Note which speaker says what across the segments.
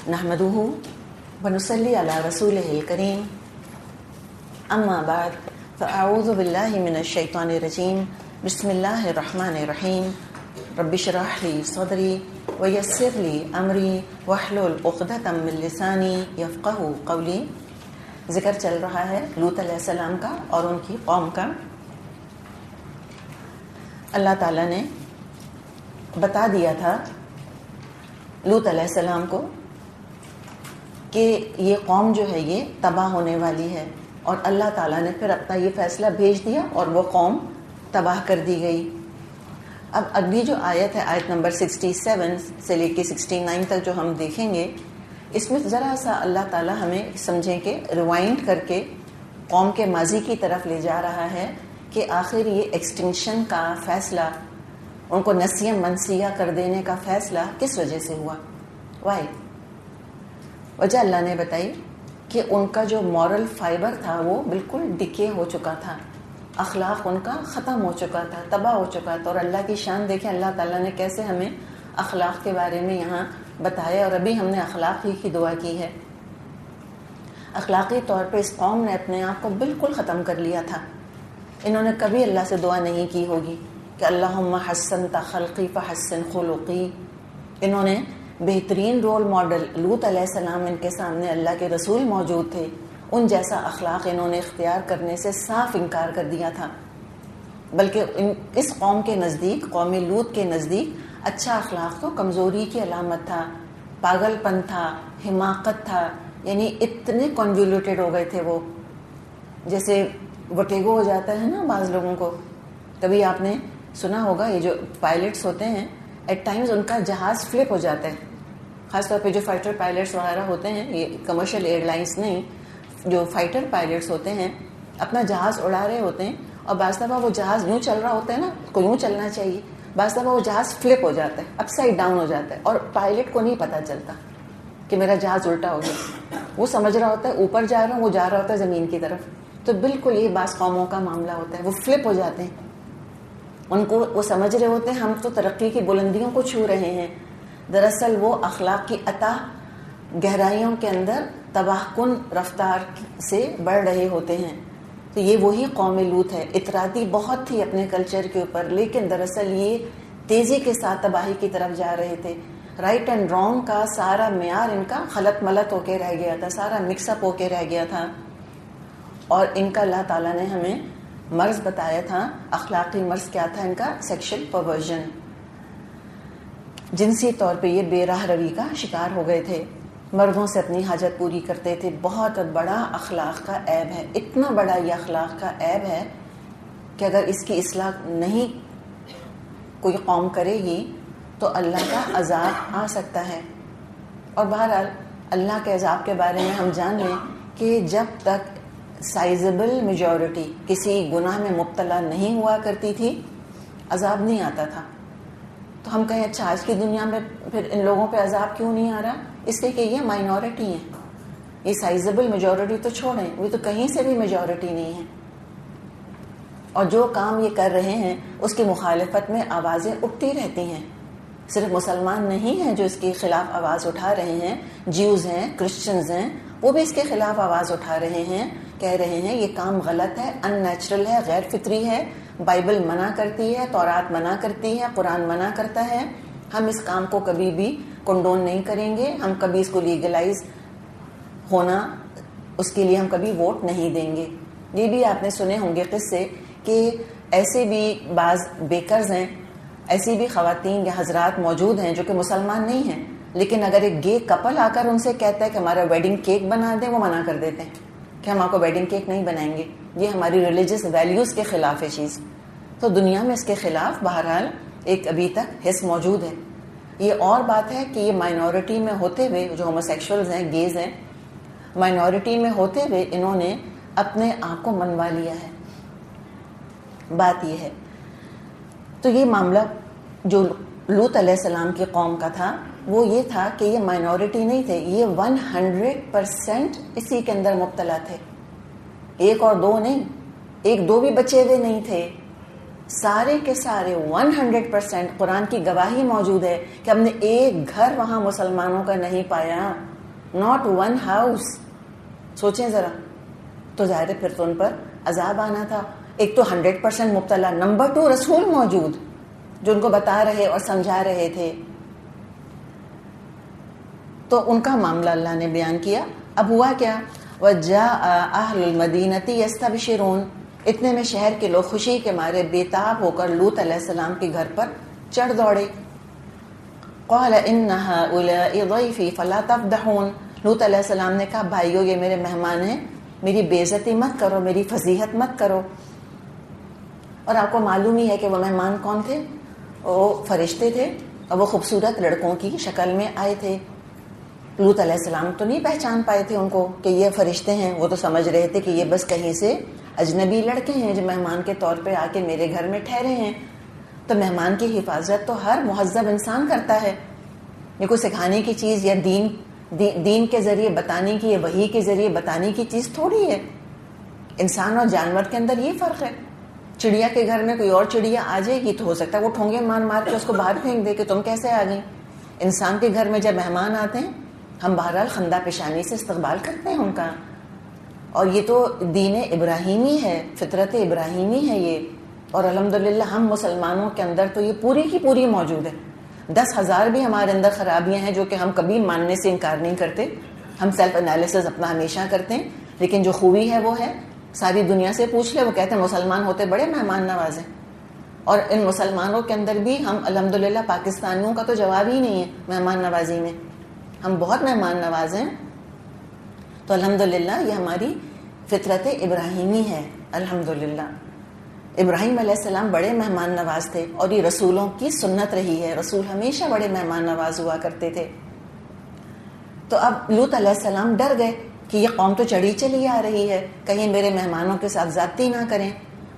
Speaker 1: نحمده ونصلي على رسوله الكريم اما بعد فاعوذ بالله من الشيطان الرجيم بسم الله الرحمن الرحيم رب اشرح لي صدري ويسر لي امري واحلل عقدة من لساني يفقهوا قولي. ذکر چل رہا ہے لوط علیہ السلام کا اور ان کی قوم کا. اللہ تعالیٰ نے بتا دیا تھا لوط علیہ السلام کو کہ یہ قوم جو ہے یہ تباہ ہونے والی ہے، اور اللہ تعالیٰ نے پھر اپنا یہ فیصلہ بھیج دیا اور وہ قوم تباہ کر دی گئی. اب اگلی جو آیت ہے، آیت نمبر 67 سے لے کے 69 تک جو ہم دیکھیں گے، اس میں ذرا سا اللہ تعالیٰ ہمیں سمجھیں کہ ریوائنڈ کر کے قوم کے ماضی کی طرف لے جا رہا ہے کہ آخر یہ ایکسٹنکشن کا فیصلہ، ان کو نسیہ منسیہ کر دینے کا فیصلہ کس وجہ سے ہوا. وائی وجہ اللہ نے بتائی کہ ان کا جو مورل فائبر تھا وہ بالکل ڈکے ہو چکا تھا، اخلاق ان کا ختم ہو چکا تھا، تباہ ہو چکا تھا. اور اللہ کی شان دیکھیں اللہ تعالیٰ نے کیسے ہمیں اخلاق کے بارے میں یہاں بتایا، اور ابھی ہم نے اخلاق ہی کی دعا کی ہے. اخلاقی طور پہ اس قوم نے اپنے آپ کو بالکل ختم کر لیا تھا. انہوں نے کبھی اللہ سے دعا نہیں کی ہوگی کہ اللہم حسنت خلقی فحسن خلقی. انہوں نے بہترین رول ماڈل لوط علیہ السلام ان کے سامنے اللہ کے رسول موجود تھے، ان جیسا اخلاق انہوں نے اختیار کرنے سے صاف انکار کر دیا تھا. بلکہ اس قوم کے نزدیک، قوم لوط کے نزدیک اچھا اخلاق تو کمزوری کی علامت تھا، پاگل پن تھا، حماقت تھا. یعنی اتنے کنولیوٹیڈ ہو گئے تھے وہ، جیسے وٹیگو ہو جاتا ہے نا بعض لوگوں کو. کبھی آپ نے سنا ہوگا یہ جو پائلٹس ہوتے ہیں ایٹ ٹائمز ان کا جہاز فلپ ہو جاتا ہے، خاص طور پہ جو فائٹر پائلٹس وغیرہ ہوتے ہیں، یہ کمرشل ایئر لائنس نہیں، جو فائٹر پائلٹس ہوتے ہیں اپنا جہاز اڑا رہے ہوتے ہیں، اور بعض دفعہ وہ جہاز یوں چل رہا ہوتا ہے نا، کو یوں چلنا چاہیے، بعض دفعہ وہ جہاز فلپ ہو جاتا ہے، اپ سائڈ ڈاؤن ہو جاتا ہے، اور پائلٹ کو نہیں پتہ چلتا کہ میرا جہاز الٹا ہو گیا. وہ سمجھ رہا ہوتا ہے اوپر جا رہا ہوں، وہ جا رہا ہوتا ہے زمین کی طرف. تو بالکل یہ بعض قوموں کا معاملہ ہوتا ہے، وہ فلپ ہو جاتے ہیں. ان کو وہ سمجھ رہے ہوتے ہیں ہم تو ترقی کی بلندیوں کو چھو رہے ہیں، دراصل وہ اخلاق کی عطا گہرائیوں کے اندر تباہ کن رفتار سے بڑھ رہے ہوتے ہیں. تو یہ وہی قوم لوط ہے. اطراعاتی بہت تھی اپنے کلچر کے اوپر، لیکن دراصل یہ تیزی کے ساتھ تباہی کی طرف جا رہے تھے. رائٹ اینڈ رانگ کا سارا معیار ان کا خلط ملط ہو کے رہ گیا تھا، سارا مکس اپ ہو کے رہ گیا تھا. اور ان کا اللہ تعالیٰ نے ہمیں مرض بتایا تھا. اخلاقی مرض کیا تھا ان کا؟ سیکشل پرورژن. جنسی طور پہ یہ بے راہ روی کا شکار ہو گئے تھے، مردوں سے اپنی حاجت پوری کرتے تھے. بہت بڑا اخلاق کا عیب ہے، اتنا بڑا یہ اخلاق کا عیب ہے کہ اگر اس کی اصلاح نہیں کوئی قوم کرے گی تو اللہ کا عذاب آ سکتا ہے. اور بہرحال اللہ کے عذاب کے بارے میں ہم جان لیں کہ جب تک سائزبل میجورٹی کسی گناہ میں مبتلا نہیں ہوا کرتی تھی، عذاب نہیں آتا تھا. تو ہم کہیں اچھا آج کی دنیا میں پھر ان لوگوں پہ عذاب کیوں نہیں آ رہا؟ اس لیے کہ یہ مائنورٹی ہیں. یہ سائزبل میجورٹی تو چھوڑیں، وہ تو کہیں سے بھی میجورٹی نہیں ہے، اور جو کام یہ کر رہے ہیں اس کی مخالفت میں آوازیں اٹھتی رہتی ہیں. صرف مسلمان نہیں ہیں جو اس کے خلاف آواز اٹھا رہے ہیں، جیوز ہیں، کرسچنز ہیں، وہ بھی اس کے خلاف آواز اٹھا رہے ہیں، کہہ رہے ہیں یہ کام غلط ہے، ان نیچرل ہے، غیر فطری ہے، بائبل منع کرتی ہے، تورات منع کرتی ہے، قرآن منع کرتا ہے. ہم اس کام کو کبھی بھی کنڈون نہیں کریں گے، ہم کبھی اس کو لیگلائز ہونا، اس کے لیے ہم کبھی ووٹ نہیں دیں گے. یہ بھی آپ نے سنے ہوں گے قصے کہ ایسے بھی بعض بیکرز ہیں، ایسی بھی خواتین یا حضرات موجود ہیں جو کہ مسلمان نہیں ہیں، لیکن اگر ایک گے کپل آ کر ان سے کہتا ہے کہ ہمارا ویڈنگ کیک بنا دیں، وہ منع کر دیتے ہیں کہ ہم آپ کو ویڈنگ کیک نہیں بنائیں گے، یہ ہماری ریلیجس ویلیوز کے خلاف ہے چیز. تو دنیا میں اس کے خلاف بہرحال ایک ابھی تک حس موجود ہے. یہ اور بات ہے کہ یہ مائنورٹی میں ہوتے ہوئے جو ہوموسیکشولز ہیں، گیز ہیں، مائنورٹی میں ہوتے ہوئے انہوں نے اپنے آپ کو منوا لیا ہے. بات یہ ہے. تو یہ معاملہ جو لوط علیہ السلام کی قوم کا تھا وہ یہ تھا کہ یہ مائنورٹی نہیں تھے، یہ 100% اسی کے اندر مبتلا تھے. ایک اور دو نہیں، ایک دو بھی بچے ہوئے نہیں تھے، سارے کے سارے 100% قرآن کی گواہی موجود ہے کہ ہم نے ایک گھر وہاں مسلمانوں کا نہیں پایا, ناٹ ون ہاؤس. سوچیں ذرا. تو ظاہر ہے پھر تو ان پر عذاب آنا تھا. ایک تو 100% مبتلا, نمبر 2 رسول موجود جو ان کو بتا رہے اور سمجھا رہے تھے. تو ان کا معاملہ اللہ نے بیان کیا. اب ہوا کیا, وَجَاءَ أَهْلُ الْمَدِينَةِ يَسْتَبْشِرُونَ, اتنے میں شہر کے لوگ خوشی کے مارے بےتاب ہو کر لوط علیہ السلام کے گھر پر چڑھ دوڑے. قَالَ إِنَّ هَؤُلَاءِ ضَيْفِي فَلَا تَفْضَحُونَ, لوط علیہ السلام نے کہا بھائیو یہ میرے مہمان ہیں, میری بے عزتی مت کرو, میری فضیحت مت کرو. اور آپ کو معلوم ہی ہے کہ وہ مہمان کون تھے, وہ فرشتے تھے اور وہ خوبصورت لڑکوں کی شکل میں آئے تھے. لوط علیہ السلام تو نہیں پہچان پائے تھے ان کو کہ یہ فرشتے ہیں, وہ تو سمجھ رہے تھے کہ یہ بس کہیں سے اجنبی لڑکے ہیں جو مہمان کے طور پہ آ کے میرے گھر میں ٹھہرے ہیں. تو مہمان کی حفاظت تو ہر مہذب انسان کرتا ہے. یہ کوئی سکھانے کی چیز یا دین کے ذریعے بتانے کی یا وحی کے ذریعے بتانے کی چیز تھوڑی ہے. انسان اور جانور کے اندر یہ فرق ہے. چڑیا کے گھر میں کوئی اور چڑیا آ جائے گی تو ہو سکتا ہے وہ ٹھونگے مار مار کے اس کو باہر پھینک دے کہ تم کیسے آ گئی. انسان کے گھر میں جب مہمان آتے ہیں ہم بہرحال خندہ پیشانی سے استقبال کرتے ہیں ان کا. اور یہ تو دین ابراہیمی ہے, فطرت ابراہیمی ہے یہ. اور الحمدللہ ہم مسلمانوں کے اندر تو یہ پوری کی پوری موجود ہے. 10,000 بھی ہمارے اندر خرابیاں ہیں جو کہ ہم کبھی ماننے سے انکار نہیں کرتے. ہم سیلف انالیسز اپنا ہمیشہ کرتے ہیں, لیکن جو خوبی ہے وہ ہے. ساری دنیا سے پوچھ لے, وہ کہتے ہیں مسلمان ہوتے بڑے مہمان نواز ہیں. اور ان مسلمانوں کے اندر بھی ہم الحمدللہ پاکستانیوں کا تو جواب ہی نہیں ہے مہمان نوازی میں. ہم بہت مہمان نواز ہیں. تو الحمدللہ یہ ہماری فطرت ابراہیمی ہے. الحمدللہ ابراہیم علیہ السلام بڑے مہمان نواز تھے اور یہ رسولوں کی سنت رہی ہے. رسول ہمیشہ بڑے مہمان نواز ہوا کرتے تھے. تو اب لوط علیہ السلام ڈر گئے کہ یہ قوم تو چڑھی چلی آ رہی ہے, کہیں میرے مہمانوں کے ساتھ زیادتی نہ کریں.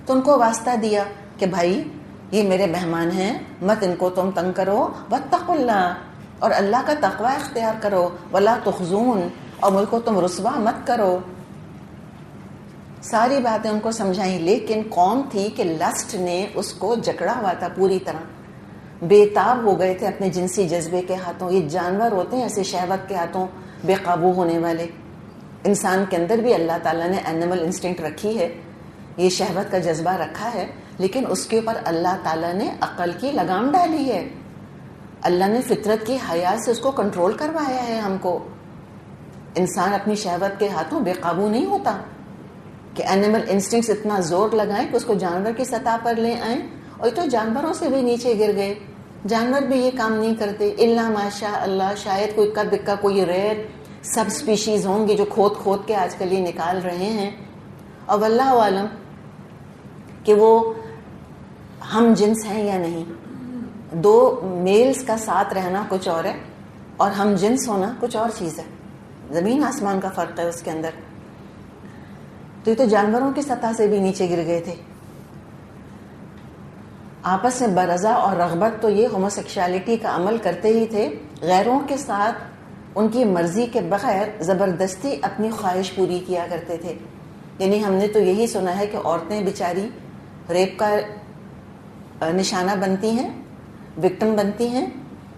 Speaker 1: تو ان کو واسطہ دیا کہ بھائی یہ میرے مہمان ہیں, مت ان کو تم تنگ کرو. واتقوا اللہ, اور اللہ کا تقوی اختیار کرو. ولا تخزون, اور مجھ کو تم رسوا مت کرو. ساری باتیں ان کو سمجھائیں, لیکن قوم تھی کہ لسٹ نے اس کو جکڑا ہوا تھا پوری طرح. بےتاب ہو گئے تھے اپنے جنسی جذبے کے ہاتھوں. یہ جانور ہوتے ہیں ایسے شہوت کے ہاتھوں بے قابو ہونے والے. انسان کے اندر بھی اللہ تعالیٰ نے اینیمل انسٹنکٹ رکھی ہے, یہ شہوت کا جذبہ رکھا ہے, لیکن اس کے اوپر اللہ تعالیٰ نے عقل کی لگام ڈالی ہے. اللہ نے فطرت کی حیا سے اس کو کنٹرول کروایا ہے ہم کو. انسان اپنی شہوت کے ہاتھوں بے قابو نہیں ہوتا کہ اینیمل انسٹنکٹس اتنا زور لگائیں کہ اس کو جانور کی سطح پر لے آئیں. اور یہ تو جانوروں سے بھی نیچے گر گئے. جانور بھی یہ کام نہیں کرتے الا ماشاء اللہ. شاید کوئی اکا دکا کوئی ریئر سب اسپیشیز ہوں گے جو کھود کھود کے آج کل یہ نکال رہے ہیں. اور واللہ عالم کہ وہ ہم جنس ہیں یا نہیں. دو میلز کا ساتھ رہنا کچھ اور ہے اور ہم جنس ہونا کچھ اور چیز ہے. زمین آسمان کا فرق ہے اس کے اندر. تو یہ تو جانوروں کی سطح سے بھی نیچے گر گئے تھے. آپس میں برضا اور رغبت تو یہ ہوموسیکشوالٹی کا عمل کرتے ہی تھے. غیروں کے ساتھ ان کی مرضی کے بغیر زبردستی اپنی خواہش پوری کیا کرتے تھے. یعنی ہم نے تو یہی سنا ہے کہ عورتیں بیچاری ریپ کا نشانہ بنتی ہیں, وکٹم بنتی ہیں.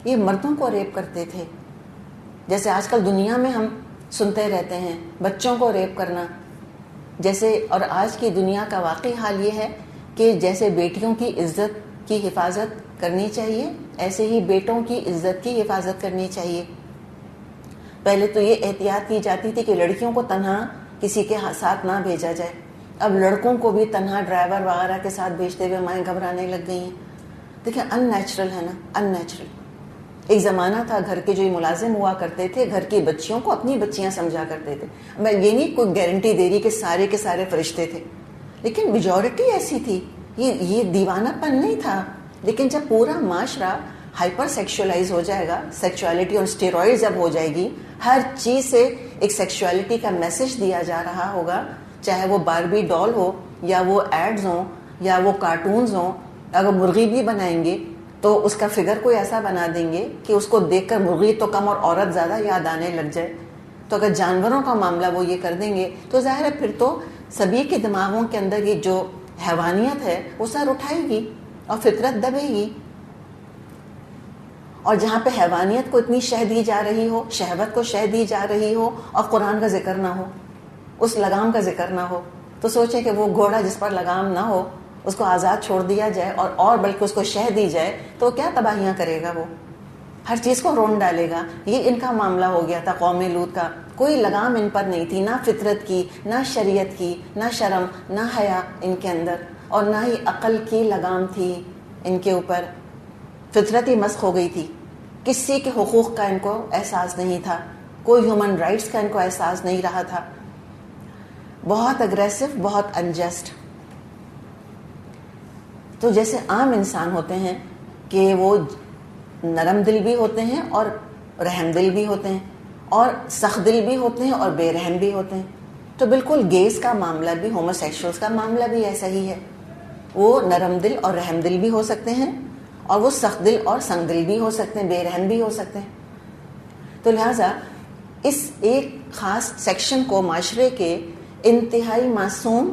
Speaker 1: یہ مردوں کو ریپ کرتے تھے. جیسے آج کل دنیا میں ہم سنتے رہتے ہیں بچوں کو ریپ کرنا جیسے. اور آج کی دنیا کا واقعی حال یہ ہے کہ جیسے بیٹیوں کی عزت کی حفاظت کرنی چاہیے ایسے ہی بیٹوں کی عزت کی حفاظت کرنی چاہیے. پہلے تو یہ احتیاط کی جاتی تھی کہ لڑکیوں کو تنہا کسی کے ساتھ نہ بھیجا جائے. اب لڑکوں کو بھی تنہا ڈرائیور وغیرہ کے ساتھ بھیجتے ہوئے مائیں گھبرانے لگ گئی ہیں. دیکھیں ان نیچرل ہے نا, ان نیچرل. ایک زمانہ تھا گھر کے جو ملازم ہوا کرتے تھے گھر کی بچیوں کو اپنی بچیاں سمجھا کرتے تھے. میں یہ نہیں کوئی گارنٹی دے رہی کہ سارے کے سارے فرشتے تھے, لیکن میجورٹی ایسی تھی. یہ دیوانہ پن نہیں تھا. لیکن جب پورا معاشرہ ہائپر سیکشولائز ہو جائے گا, سیکشوالٹی اور اسٹیرائڈ جب ہو جائے گی, ہر چیز سے ایک سیکشوالٹی کا میسج دیا جا رہا ہوگا, چاہے وہ باربی ڈال ہو یا وہ ایڈز ہوں یا وہ کارٹونز ہوں. اگر مرغی بھی بنائیں گے تو اس کا فگر کوئی ایسا بنا دیں گے کہ اس کو دیکھ کر مرغی تو کم اور عورت زیادہ یاد آنے لگ جائے. تو اگر جانوروں کا معاملہ وہ یہ کر دیں گے تو ظاہر ہے پھر تو سبھی کے دماغوں کے اندر یہ جو حیوانیت ہے وہ سر اٹھائے گی اور فطرت دبے گی. اور جہاں پہ حیوانیت کو اتنی شہ دی جا رہی ہو, شہوت کو شہ دی جا رہی ہو, اور قرآن کا ذکر نہ ہو, اس لگام کا ذکر نہ ہو, تو سوچیں کہ وہ گھوڑا جس پر لگام نہ ہو اس کو آزاد چھوڑ دیا جائے اور بلکہ اس کو شہ دی جائے تو کیا تباہیاں کرے گا, وہ ہر چیز کو رون ڈالے گا. یہ ان کا معاملہ ہو گیا تھا قوم لوط کا. کوئی لگام ان پر نہیں تھی, نہ فطرت کی, نہ شریعت کی, نہ شرم, نہ حیا ان کے اندر, اور نہ ہی عقل کی لگام تھی ان کے اوپر. فطرت ہی مسخ ہو گئی تھی. کسی کے حقوق کا ان کو احساس نہیں تھا, کوئی ہیومن رائٹس کا ان کو احساس نہیں رہا تھا. بہت اگریسو, بہت انجسٹ. تو جیسے عام انسان ہوتے ہیں کہ وہ نرم دل بھی ہوتے ہیں اور رحم دل بھی ہوتے ہیں, اور سخت دل بھی ہوتے ہیں اور بے رحم بھی ہوتے ہیں, تو بالکل گیز کا معاملہ بھی, ہومو سیکشولز کا معاملہ بھی ایسا ہی ہے. وہ نرم دل اور رحم دل بھی ہو سکتے ہیں, اور وہ سخت دل اور سنگ دل بھی ہو سکتے ہیں, بے رحم بھی ہو سکتے ہیں. تو لہٰذا اس ایک خاص سیکشن کو معاشرے کے انتہائی معصوم,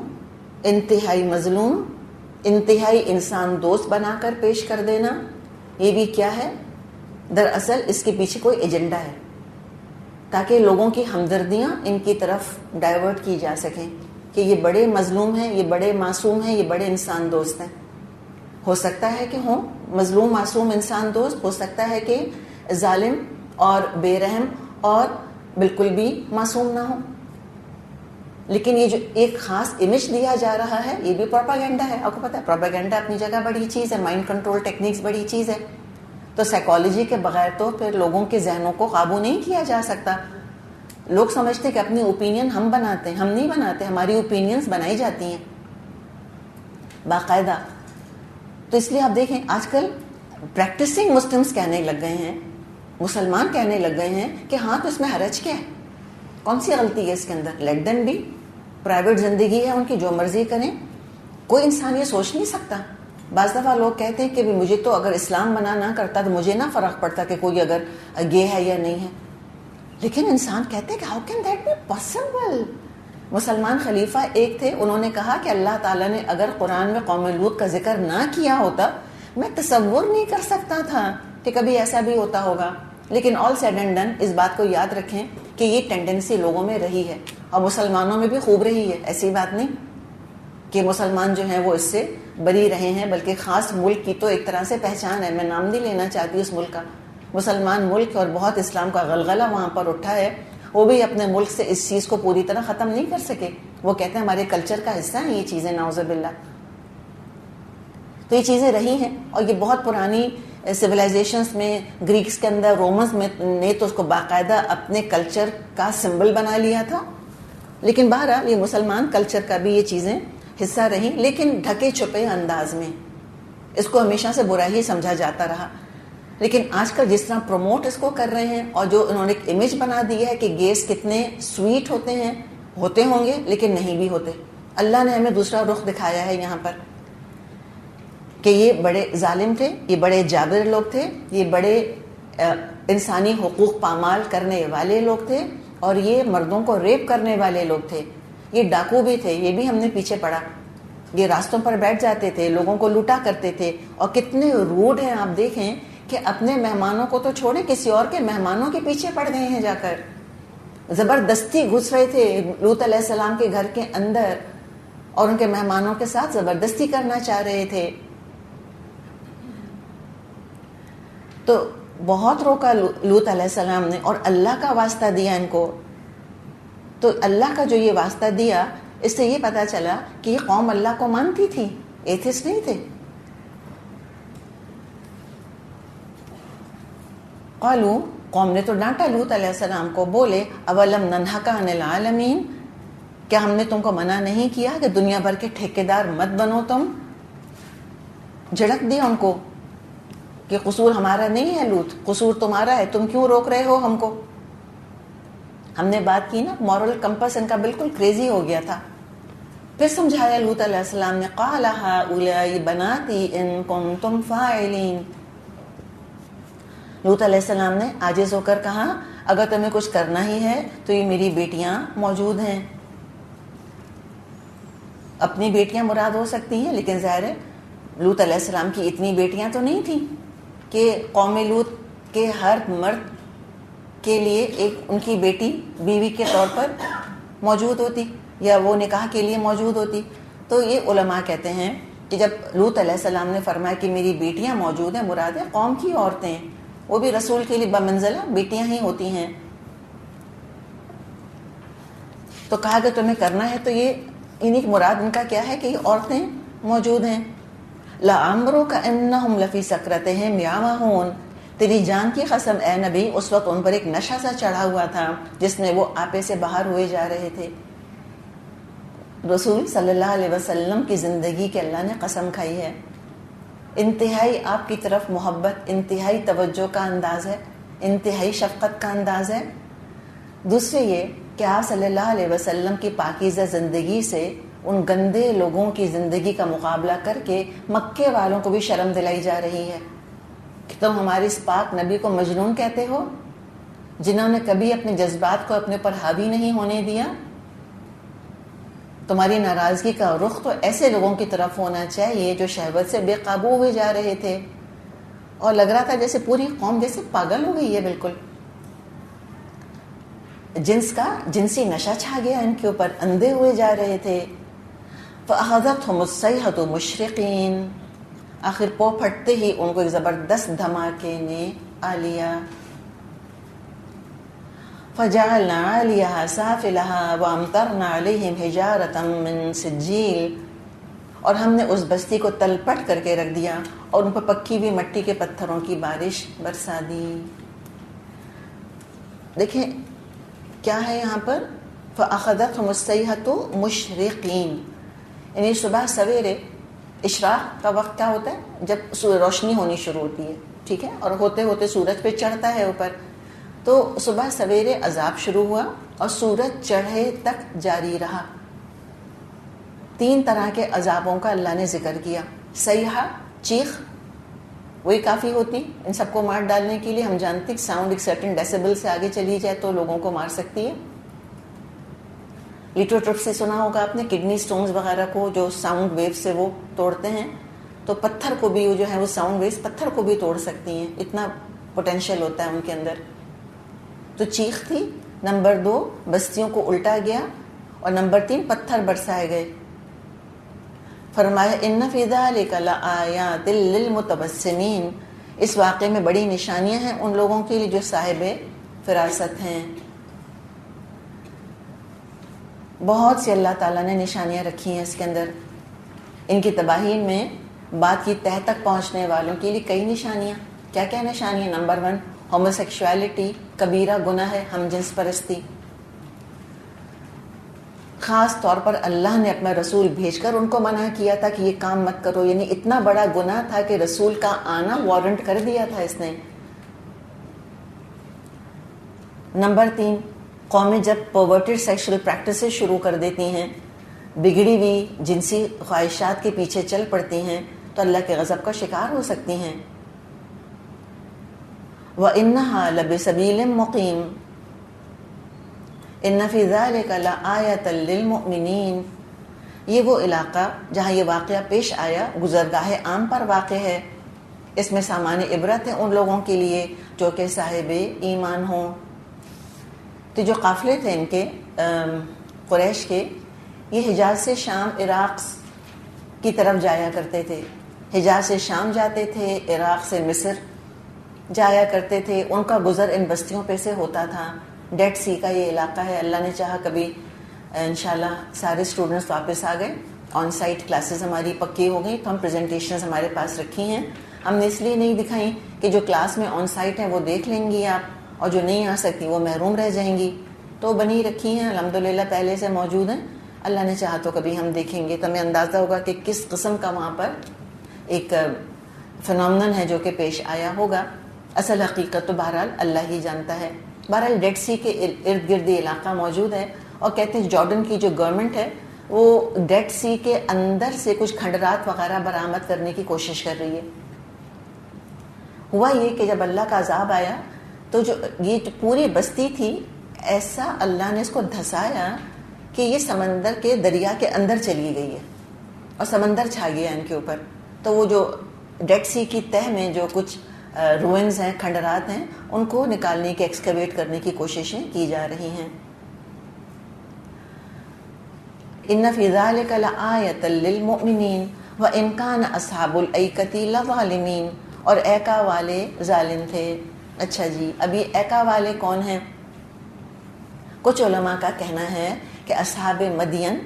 Speaker 1: انتہائی مظلوم, انتہائی انسان دوست بنا کر پیش کر دینا, یہ بھی کیا ہے؟ دراصل اس کے پیچھے کوئی ایجنڈا ہے, تاکہ لوگوں کی ہمدردیاں ان کی طرف ڈائیورٹ کی جا سکیں کہ یہ بڑے مظلوم ہیں, یہ بڑے معصوم ہیں, یہ بڑے انسان دوست ہیں. ہو سکتا ہے کہ ہوں مظلوم معصوم انسان دوست, ہو سکتا ہے کہ ظالم اور بے رحم اور بالکل بھی معصوم نہ ہو, لیکن یہ جو ایک خاص امیج دیا جا رہا ہے یہ بھی پروپیگنڈا ہے. آپ کو پتہ ہے پروپیگنڈا اپنی جگہ بڑی چیز ہے, مائنڈ کنٹرول ٹیکنیکس بڑی چیز ہے. تو سائیکالوجی کے بغیر تو پھر لوگوں کے ذہنوں کو قابو نہیں کیا جا سکتا. لوگ سمجھتے کہ اپنی اوپینین ہم بناتے ہیں, ہم نہیں بناتے, ہماری اوپینینز بنائی جاتی ہیں باقاعدہ. تو اس لیے آپ دیکھیں آج کل پریکٹسنگ مسلمز کہنے لگ گئے ہیں, مسلمان کہنے لگ گئے ہیں کہ ہاں تو اس میں حرج کیا ہے, کون سی غلطی ہے اس کے اندر, لیٹ دیم بی, پرائیویٹ زندگی ہے ان کی, جو مرضی کریں. کوئی انسان یہ سوچ نہیں سکتا. بعض دفعہ لوگ کہتے ہیں کہ مجھے تو اگر اسلام منع نہ کرتا تو مجھے نہ فرق پڑتا کہ کوئی اگر گے ہے یا نہیں ہے, لیکن انسان کہتے ہیں کہ how can that be possible. مسلمان خلیفہ ایک تھے, انہوں نے کہا کہ اللہ تعالیٰ نے اگر قرآن میں قوم لوط کا ذکر نہ کیا ہوتا میں تصور نہیں کر سکتا تھا کہ کبھی ایسا بھی ہوتا ہوگا. لیکن آل سیڈ اینڈ ڈن, اس بات کو یاد رکھیں کہ یہ ٹینڈنسی لوگوں میں رہی ہے اور مسلمانوں میں بھی خوب رہی ہے. ایسی بات نہیں کہ مسلمان جو ہیں وہ اس سے بری رہے ہیں, بلکہ خاص ملک کی تو ایک طرح سے پہچان ہے. میں نام نہیں لینا چاہتی اس ملک کا, مسلمان ملک, اور بہت اسلام کا غلغلہ وہاں پر اٹھا ہے. وہ بھی اپنے ملک سے اس چیز کو پوری طرح ختم نہیں کر سکے. وہ کہتے ہیں ہمارے کلچر کا حصہ ہیں یہ چیزیں, نعوذ باللہ. تو یہ چیزیں رہی ہیں, اور یہ بہت پرانی سویلائزیشنس میں, گریکس کے اندر, رومنس میں نے تو اس کو باقاعدہ اپنے کلچر کا سمبل بنا لیا تھا. لیکن بہرحال یہ مسلمان کلچر کا بھی یہ چیزیں حصہ رہیں, لیکن ڈھکے چھپے انداز میں. اس کو ہمیشہ سے برا ہی سمجھا جاتا رہا. لیکن آج کل جس طرح پروموٹ اس کو کر رہے ہیں, اور جو انہوں نے ایک امیج بنا دی ہے کہ گیز کتنے سویٹ ہوتے ہیں, ہوتے ہوں گے لیکن نہیں بھی ہوتے. اللہ نے ہمیں دوسرا رخ دکھایا ہے یہاں پر کہ یہ بڑے ظالم تھے, یہ بڑے جابر لوگ تھے, یہ بڑے انسانی حقوق پامال کرنے والے لوگ تھے, اور یہ مردوں کو ریپ کرنے والے لوگ تھے. یہ ڈاکو بھی تھے, یہ بھی ہم نے پیچھے پڑا. یہ راستوں پر بیٹھ جاتے تھے, لوگوں کو لوٹا کرتے تھے, اور کتنے روڈ ہیں. آپ دیکھیں کہ اپنے مہمانوں کو تو چھوڑیں, کسی اور کے مہمانوں کے پیچھے پڑ گئے ہیں جا کر. زبردستی گھس رہے تھے لوط علیہ السلام کے گھر کے اندر, اور ان کے مہمانوں کے ساتھ زبردستی کرنا چاہ رہے تھے. تو بہت روکا لوط علیہ السلام نے, اور اللہ کا واسطہ دیا ان کو. تو اللہ کا جو یہ واسطہ دیا, اس سے یہ پتا چلا کہ یہ قوم اللہ کو مانتی تھی, ایتھسٹ نہیں تھے. قالو, قوم نے تو ڈانٹا لوط علیہ السلام کو, بولے اولم ننہک عن العالمین, کیا ہم نے تم کو منع نہیں کیا کہ دنیا بھر کے ٹھیکیدار مت بنو تم. جھڑک دیا ان کو کہ قصور ہمارا نہیں ہے لوط, قصور تمہارا ہے, تم کیوں روک رہے ہو ہم کو. ہم نے بات کی نا, مورل کمپس ان کا بالکل کریزی ہو گیا تھا. پھر سمجھایا لوط علیہ السلام نے, قال هؤلاء بناتی ان کنتم فاعلین. لوط علیہ السلام نے عاجز ہو کر کہا, اگر تمہیں کچھ کرنا ہی ہے تو یہ میری بیٹیاں موجود ہیں. اپنی بیٹیاں مراد ہو سکتی ہیں، لیکن ظاہر ہے لوط علیہ السلام کی اتنی بیٹیاں تو نہیں تھیں کہ قوم لوط کے ہر مرد کے لیے ایک ان کی بیٹی بیوی کے طور پر موجود ہوتی یا وہ نکاح کے لیے موجود ہوتی. تو یہ علماء کہتے ہیں کہ جب لوط علیہ السلام نے فرمایا کہ میری بیٹیاں موجود ہیں، مراد ہے قوم کی عورتیں، وہ بھی رسول کے لیے بمنزلہ بیٹیاں ہی ہوتی ہیں. تو کہا کہ تمہیں کرنا ہے تو یہ انہیں مراد ان کا کیا ہے کہ یہ عورتیں موجود ہیں. لَعَمْرُكَ إِنَّهُمْ لَفِي سَكْرَتِهِمْ يَعْمَهُونَ، تیری جان کی قسم اے نبی اس وقت ان پر ایک نشہ سا چڑھا ہوا تھا جس میں وہ آپے سے باہر ہوئے جا رہے تھے. رسول صلی اللہ علیہ وسلم کی زندگی کے اللہ نے قسم کھائی ہے. انتہائی آپ کی طرف محبت، انتہائی توجہ کا انداز ہے، انتہائی شفقت کا انداز ہے. دوسرے یہ کہ آپ صلی اللہ علیہ وسلم کی پاکیزہ زندگی سے ان گندے لوگوں کی زندگی کا مقابلہ کر کے مکے والوں کو بھی شرم دلائی جا رہی ہے کہ تم ہمارے اس پاک نبی کو مجنون کہتے ہو، جنہوں نے کبھی اپنے جذبات کو اپنے پر حاوی نہیں ہونے دیا. تمہاری ناراضگی کا رخ تو ایسے لوگوں کی طرف ہونا چاہیے جو شہوت سے بے قابو ہوئے جا رہے تھے، اور لگ رہا تھا جیسے پوری قوم جیسے پاگل ہو گئی ہے، بالکل جنس کا جنسی نشہ چھا گیا ان کے اوپر، اندھے ہوئے جا رہے تھے. فَأَخَذَتْهُمُ الصَّيْحَةُ مُشْرِقِينَ، آخر پو پھٹتے ہی ان کو ایک زبردست دھماکے نے آ لیا. فَجَعَلْنَا عَلِيَهَا سَافِلَهَا وَأَمْطَرْنَا عَلَيْهِمْ حِجَارَةً مِّن سِجِّيلٍ، اور ہم نے اس بستی کو تل پٹ کر کے رکھ دیا اور ان پر پکی ہوئی مٹی کے پتھروں کی بارش برسا دی. دیکھیں کیا ہے یہاں پر، فَأَخَذَتْهُمُ الصَّيْحَةُ مُشْرِقِينَ، یعنی صبح سویرے اشراق کا وقت کیا ہوتا ہے جب روشنی ہونی شروع ہوتی ہے، ٹھیک ہے، اور ہوتے ہوتے سورج پہ چڑھتا ہے اوپر. تو صبح سویرے عذاب شروع ہوا اور سورج چڑھے تک جاری رہا. 3 طرح کے عذابوں کا اللہ نے ذکر کیا. صیحہ، چیخ، وہی کافی ہوتی ان سب کو مار ڈالنے کے لیے. ہم جانتے ہیں ساؤنڈ ایک سرٹن ڈیسیبل سے آگے چلی جائے تو لوگوں کو مار سکتی ہے. لیٹوٹرپ سے سنا ہوگا آپ نے، کڈنی سٹونز وغیرہ کو جو ساؤنڈ ویو سے وہ توڑتے ہیں، تو پتھر کو بھی جو ہے وہ ساؤنڈ ویوز پتھر کو بھی توڑ سکتی ہیں، اتنا پوٹینشیل ہوتا ہے ان کے اندر. تو چیخ تھی. نمبر 2 بستیوں کو الٹا گیا، اور نمبر 3 پتھر برسائے گئے. فرمایا ان فی ذلک لآیات للمتبسمین، اس واقعے میں بڑی نشانیاں ہیں ان لوگوں کے لیے جو صاحب فراست ہیں. بہت سی اللہ تعالیٰ نے نشانیاں رکھی ہیں اس کے اندر. ان کی تباہی میں بات کی تہ تک پہنچنے والوں کے لیے کئی نشانیاں. کیا کیا نشانیاں؟ نمبر 1 ہوموسیکشوالٹی، کبیرہ گناہ ہے، ہم جنس پرستی. خاص طور پر اللہ نے اپنا رسول بھیج کر ان کو منع کیا تھا کہ یہ کام مت کرو، یعنی اتنا بڑا گناہ تھا کہ رسول کا آنا وارنٹ کر دیا تھا اس نے. نمبر 3 قومیں جب پرورٹڈ سیکشل پریکٹسز شروع کر دیتی ہیں، بگڑی ہوئی جنسی خواہشات کے پیچھے چل پڑتی ہیں، تو اللہ کے غضب کا شکار ہو سکتی ہیں. وَإِنَّهَا لَبِسَبِيلٍ مُقِيمٍ إِنَّ فِي ذَلِكَ لَآيَةً لِّلْمُؤْمِنِينَ، یہ وہ علاقہ جہاں یہ واقعہ پیش آیا گزرگاہ عام پر واقع ہے. اس میں سامان عبرت ہے ان لوگوں کے لیے جو کہ صاحب ایمان ہوں. تو جو قافلے تھے ان کے قریش کے، یہ حجاز سے شام عراق کی طرف جایا کرتے تھے. حجاز سے شام جاتے تھے، عراق سے مصر جایا کرتے تھے. ان کا گزر ان بستیوں پہ سے ہوتا تھا. ڈیڈ سی کا یہ علاقہ ہے. اللہ نے چاہا کبھی انشاءاللہ سارے اسٹوڈنٹس واپس آ گئے، آن سائٹ کلاسز ہماری پکی ہو گئی، تو ہم پریزنٹیشنز ہمارے پاس رکھی ہیں. ہم نے اس لیے نہیں دکھائیں کہ جو کلاس میں آن سائٹ ہیں وہ دیکھ لیں گی آپ، اور جو نہیں آ سکتی وہ محروم رہ جائیں گی. تو بنی رکھی ہیں الحمدللہ، پہلے سے موجود ہیں. اللہ نے چاہا تو کبھی ہم دیکھیں گے تو ہمیں اندازہ ہوگا کہ کس قسم کا وہاں پر ایک فنومنن ہے جو کہ پیش آیا ہوگا. اصل حقیقت تو بہرحال اللہ ہی جانتا ہے. بہرحال ڈیڈ سی کے ارد گرد علاقہ موجود ہے، اور کہتے ہیں جارڈن کی جو گورنمنٹ ہے وہ ڈیڈ سی کے اندر سے کچھ کھنڈرات وغیرہ برآمد کرنے کی کوشش کر رہی ہے. ہوا یہ کہ جب اللہ کا عذاب آیا تو جو یہ پوری بستی تھی، ایسا اللہ نے اس کو دھسایا کہ یہ سمندر کے دریا کے اندر چلی گئی ہے. اور سمندر چھا گیا ان کے اوپر. تو وہ جو ڈیڈ سی کی تہ میں جو کچھ روئنز ہیں، کھنڈرات ہیں، ان کو نکالنے کی، ایکسکیویٹ کرنے کی کوششیں کی جا رہی ہیں. ان فی ذلک لآیۃ للمؤمنین وان کان اصحاب الایکۃ لظالمین. اور ایکا والے ظالم تھے. اچھا جی، ابھی ایکا والے کون ہیں؟ کچھ علماء کا کہنا ہے کہ اصحاب مدین،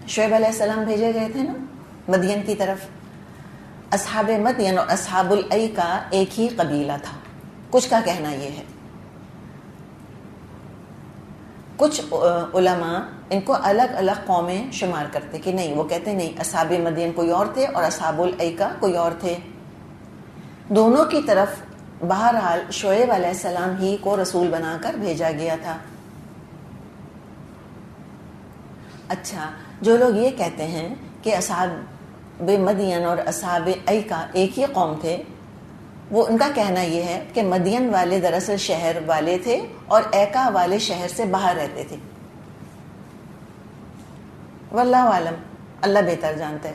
Speaker 1: شعیب علیہ السلام بھیجے گئے تھے نا مدین کی طرف. اصحاب مدین اور اصحاب الایکا ایک ہی قبیلہ تھا. کچھ کا کہنا یہ ہے. کچھ علماء ان کو الگ الگ قومیں شمار کرتے کہ نہیں، وہ کہتے نہیں، اصحاب مدین کوئی اور تھے اور اصحاب الایکا کوئی اور تھے. دونوں کی طرف بہرحال شعیب علیہ السلام ہی کو رسول بنا کر بھیجا گیا تھا. اچھا، جو لوگ یہ کہتے ہیں کہ اصحاب مدین اور اصحاب ایکا ایک ہی قوم تھے، وہ ان کا کہنا یہ ہے کہ مدین والے دراصل شہر والے تھے اور ایکا والے شہر سے باہر رہتے تھے. واللہ عالم، اللہ بہتر جانتا ہے.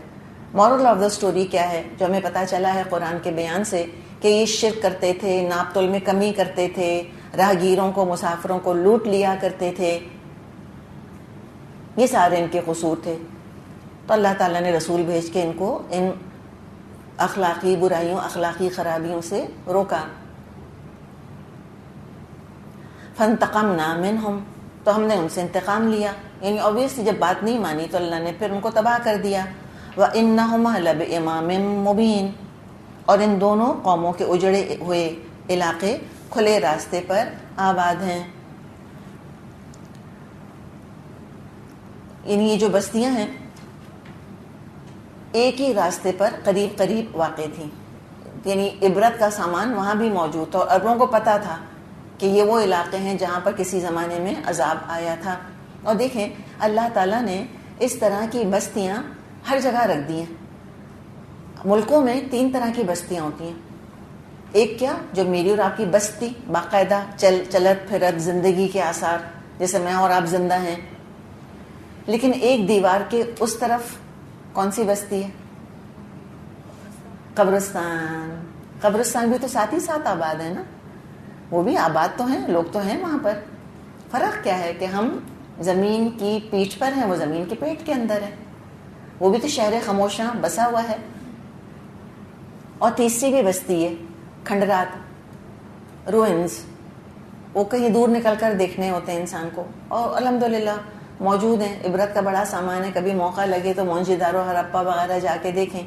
Speaker 1: مورل آف دا سٹوری کیا ہے جو ہمیں پتہ چلا ہے قرآن کے بیان سے؟ کہ یہ شرک کرتے تھے، ناپ تول میں کمی کرتے تھے، راہگیروں کو، مسافروں کو لوٹ لیا کرتے تھے. یہ سارے ان کے قصور تھے. تو اللہ تعالیٰ نے رسول بھیج کے ان کو ان اخلاقی برائیوں، اخلاقی خرابیوں سے روکا. فانتقمنا منہم، تو ہم نے ان سے انتقام لیا. یعنی اوبیسلی جب بات نہیں مانی تو اللہ نے پھر ان کو تباہ کر دیا. وَإِنَّهُمَا لَبِإِمَامٍ مُبِينٍ، اور ان دونوں قوموں کے اجڑے ہوئے علاقے کھلے راستے پر آباد ہیں. یعنی یہ جو بستیاں ہیں ایک ہی راستے پر قریب قریب واقع تھیں. یعنی عبرت کا سامان وہاں بھی موجود تھا اور عربوں کو پتہ تھا کہ یہ وہ علاقے ہیں جہاں پر کسی زمانے میں عذاب آیا تھا. اور دیکھیں اللہ تعالیٰ نے اس طرح کی بستیاں ہر جگہ رکھ دی ہیں. ملکوں میں 3 طرح کی بستیاں ہوتی ہیں. ایک کیا، جو میری اور آپ کی بستی، باقاعدہ چلت پھرت زندگی کے آثار، جیسے میں اور آپ زندہ ہیں. لیکن ایک دیوار کے اس طرف کون سی بستی ہے؟ قبرستان. قبرستان بھی تو ساتھ ہی ساتھ آباد ہے نا. وہ بھی آباد تو ہیں، لوگ تو ہیں وہاں پر. فرق کیا ہے کہ ہم زمین کی پیٹھ پر ہیں، وہ زمین کے پیٹ کے اندر ہے. وہ بھی تو شہر خاموشاں بسا ہوا ہے. اور تیسری بھی بستی ہے، کھنڈرات، روئنز. وہ کہیں دور نکل کر دیکھنے ہوتے ہیں انسان کو، اور الحمدللہ موجود ہیں. عبرت کا بڑا سامان ہے. کبھی موقع لگے تو موہنجو-دارو، ہرپا وغیرہ جا کے دیکھیں.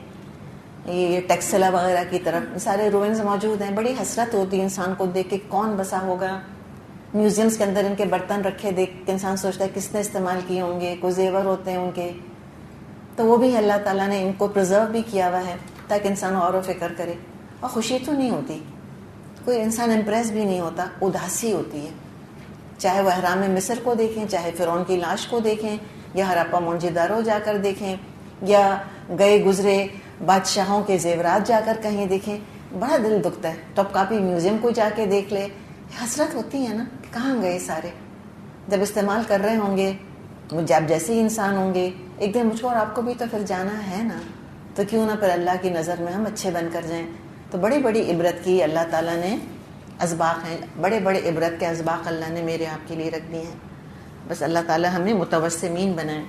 Speaker 1: یہ ٹیکسلا وغیرہ کی طرف سارے روئنز موجود ہیں. بڑی حسرت ہوتی ہے انسان کو دیکھ کے، کون بسا ہوگا. میوزیمز کے اندر ان کے برتن رکھے دیکھ کے انسان سوچتا ہے کس نے استعمال کیے ہوں گے. کوئی زیور ہوتے ہیں ان کے. تو وہ بھی اللہ تعالیٰ نے ان کو پرزرو بھی کیا ہوا ہے تاکہ انسان غور و فکر کرے. اور خوشی تو نہیں ہوتی، کوئی انسان امپریس بھی نہیں ہوتا، اداسی ہوتی ہے. چاہے وہ احرام مصر کو دیکھیں، چاہے فرعون کی لاش کو دیکھیں، یا ہراپا موہنجو-دارو جا کر دیکھیں، یا گئے گزرے بادشاہوں کے زیورات جا کر کہیں دیکھیں، بڑا دل دکھتا ہے. ٹاپ کاپی میوزیم کو جا کے دیکھ لے، حسرت ہوتی ہے نا کہ کہاں گئے سارے. جب استعمال کر رہے ہوں گے، جب جیسے ہی انسان ہوں گے، ایک دن مجھ کو اور آپ کو بھی تو پھر جانا ہے نا. تو کیوں نہ پھر اللہ کی نظر میں ہم اچھے بن کر جائیں. تو بڑی بڑی عبرت کی اللہ تعالیٰ نے اسباق ہیں، بڑے بڑے عبرت کے اسباق اللہ نے میرے آپ کے لیے رکھ دیے ہیں. بس اللہ تعالیٰ ہمیں متوسمین بنائیں.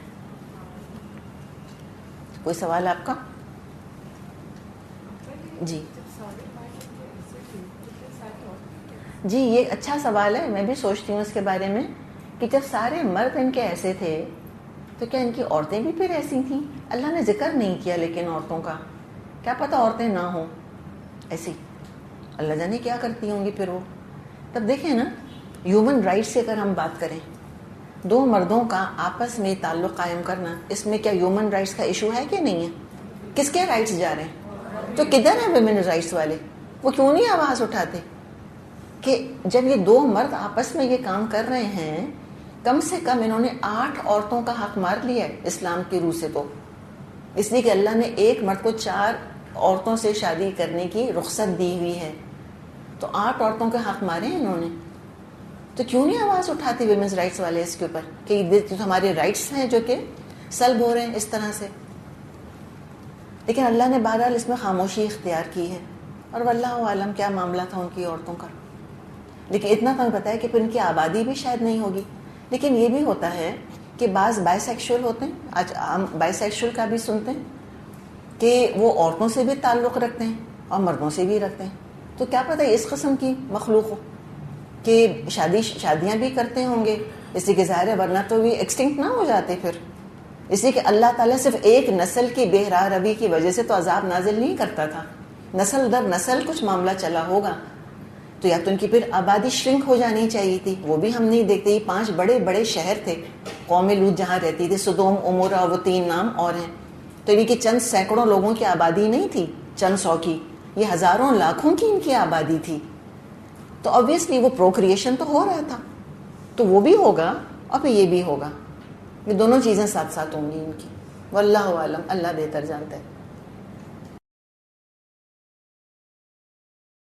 Speaker 1: کوئی سوال آپ کا؟ جی جی، یہ اچھا سوال ہے. میں بھی سوچتی ہوں اس کے بارے میں کہ جب سارے مرد ان کے ایسے تھے تو کیا ان کی عورتیں بھی پھر ایسی تھیں؟ اللہ نے ذکر نہیں کیا لیکن عورتوں کا. کیا پتہ عورتیں نہ ہوں ایسی، اللہ جانے کیا کرتی ہوں گی پھر وہ. تب دیکھیں نا، ہیومن رائٹس سے اگر ہم بات کریں، 2 مردوں کا آپس میں تعلق قائم کرنا، اس میں کیا ہیومن رائٹس کا ایشو ہے کہ نہیں ہے؟ کس کے رائٹس جا رہے ہیں؟ تو کدھر ہیں ویمن رائٹس والے؟ وہ کیوں نہیں آواز اٹھاتے کہ جب یہ 2 مرد آپس میں یہ کام کر رہے ہیں، کم سے کم انہوں نے 8 عورتوں کا حق مار لیا ہے اسلام کی روح سے. تو اس لیے کہ اللہ نے ایک مرد کو 4 عورتوں سے شادی کرنے کی رخصت دی ہوئی ہے. تو 8 عورتوں کے حق مارے ہیں انہوں نے. تو کیوں نہیں آواز اٹھاتے ویمنز رائٹس والے اس کے اوپر کہ یہ ہمارے رائٹس ہیں جو کہ سلب ہو رہے ہیں اس طرح سے. لیکن اللہ نے بہرحال اس میں خاموشی اختیار کی ہے، اور واللہ عالم کیا معاملہ تھا ان کی عورتوں کا. لیکن اتنا تو ہمیں پتہ ہے کہ پھر ان کی آبادی بھی شاید نہیں ہوگی. لیکن یہ بھی ہوتا ہے کہ بعض بائی سیکشول ہوتے ہیں، آج ہم بائی سیکشول کا بھی سنتے ہیں کہ وہ عورتوں سے بھی تعلق رکھتے ہیں اور مردوں سے بھی رکھتے ہیں. تو کیا پتہ اس قسم کی مخلوق ہو کہ شادیاں بھی کرتے ہوں گے، اسی کے ظاہر ہے، ورنہ تو بھی ایکسٹنکٹ نہ ہو جاتے پھر. اسی کہ اللہ تعالیٰ صرف ایک نسل کی بے راہ روی کی وجہ سے تو عذاب نازل نہیں کرتا تھا، نسل در نسل کچھ معاملہ چلا ہوگا. تو یا تو ان کی پھر آبادی شرنک ہو جانی چاہیے تھی، وہ بھی ہم نہیں دیکھتے. یہ 5 بڑے بڑے شہر تھے قوم لوط جہاں رہتی تھی، سدوم، عمورہ، وہ 3 نام اور ہیں. تو یہ کہ چند سینکڑوں لوگوں کی آبادی نہیں تھی، چند 100 کی، یہ ہزاروں لاکھوں کی ان کی آبادی تھی. تو obviously وہ پروکریشن تو ہو رہا تھا، تو وہ بھی ہوگا اور پھر یہ بھی ہوگا. یہ دونوں چیزیں ساتھ ساتھ ہوں گی ان کی. واللہ عالم، اللہ بہتر جانتا ہے.